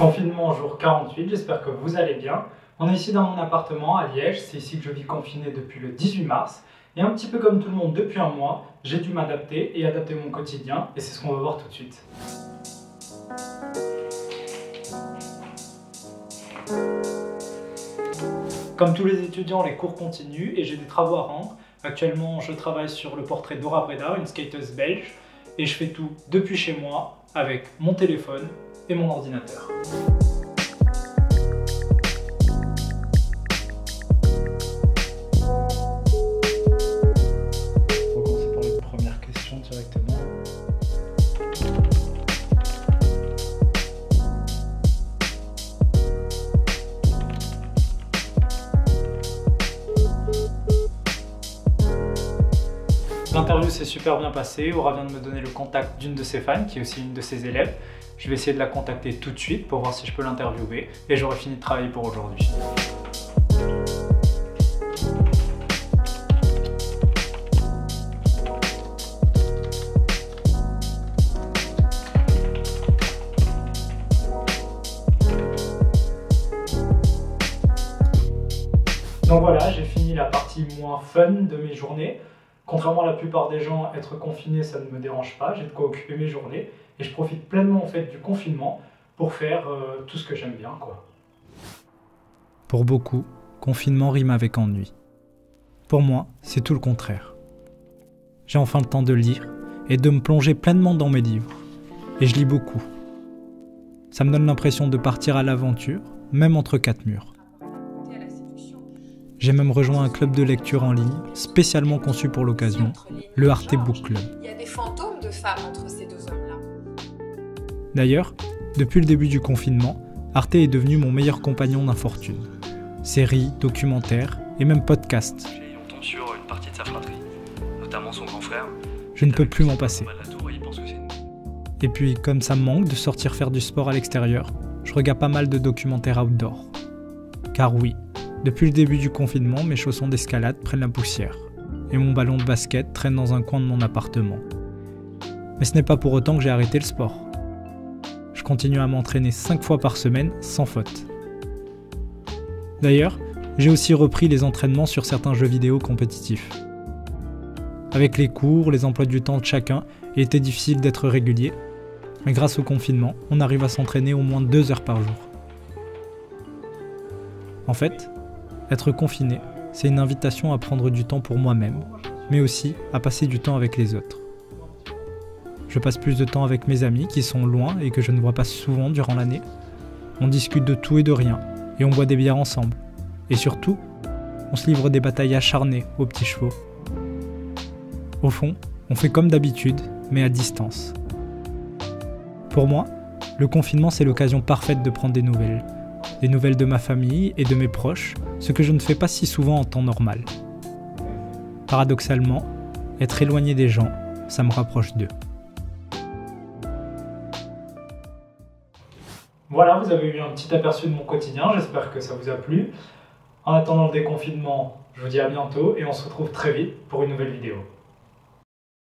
Confinement jour 48, j'espère que vous allez bien. On est ici dans mon appartement à Liège, c'est ici que je vis confiné depuis le 18 mars. Et un petit peu comme tout le monde depuis un mois, j'ai dû m'adapter et adapter mon quotidien, et c'est ce qu'on va voir tout de suite. Comme tous les étudiants, les cours continuent et j'ai des travaux à rendre. Actuellement, je travaille sur le portrait d'Aura Breda, une skateuse belge, et je fais tout depuis chez moi avec mon téléphone et mon ordinateur. On va commencer par les premières questions directement. L'interview s'est super bien passée. Aura vient de me donner le contact d'une de ses fans, qui est aussi une de ses élèves. Je vais essayer de la contacter tout de suite pour voir si je peux l'interviewer et j'aurai fini de travailler pour aujourd'hui. Donc voilà, j'ai fini la partie moins fun de mes journées. Contrairement à la plupart des gens, être confiné, ça ne me dérange pas. J'ai de quoi occuper mes journées et je profite pleinement en fait du confinement pour faire tout ce que j'aime bien, quoi. Pour beaucoup, confinement rime avec ennui. Pour moi, c'est tout le contraire. J'ai enfin le temps de lire et de me plonger pleinement dans mes livres. Et je lis beaucoup. Ça me donne l'impression de partir à l'aventure, même entre quatre murs. J'ai même rejoint un club de lecture en ligne, spécialement conçu pour l'occasion, le Arte Book Club. Il y a des fantômes de femmes entre ces deux hommes-là. D'ailleurs, depuis le début du confinement, Arte est devenu mon meilleur compagnon d'infortune. Séries, documentaires et même podcasts. On tombe sur une partie de sa fratrie, notamment son grand frère. Je ne peux plus m'en passer. Et puis, comme ça me manque de sortir faire du sport à l'extérieur, je regarde pas mal de documentaires outdoor. Car oui, depuis le début du confinement, mes chaussons d'escalade prennent la poussière et mon ballon de basket traîne dans un coin de mon appartement. Mais ce n'est pas pour autant que j'ai arrêté le sport. Je continue à m'entraîner 5 fois par semaine sans faute. D'ailleurs, j'ai aussi repris les entraînements sur certains jeux vidéo compétitifs. Avec les cours, les emplois du temps de chacun, il était difficile d'être régulier, mais grâce au confinement, on arrive à s'entraîner au moins 2 heures par jour. En fait, être confiné, c'est une invitation à prendre du temps pour moi-même, mais aussi à passer du temps avec les autres. Je passe plus de temps avec mes amis qui sont loin et que je ne vois pas souvent durant l'année. On discute de tout et de rien, et on boit des bières ensemble. Et surtout, on se livre des batailles acharnées aux petits chevaux. Au fond, on fait comme d'habitude, mais à distance. Pour moi, le confinement, c'est l'occasion parfaite de prendre des nouvelles. Des nouvelles de ma famille et de mes proches, ce que je ne fais pas si souvent en temps normal. Paradoxalement, être éloigné des gens, ça me rapproche d'eux. Voilà, vous avez eu un petit aperçu de mon quotidien, j'espère que ça vous a plu. En attendant le déconfinement, je vous dis à bientôt et on se retrouve très vite pour une nouvelle vidéo.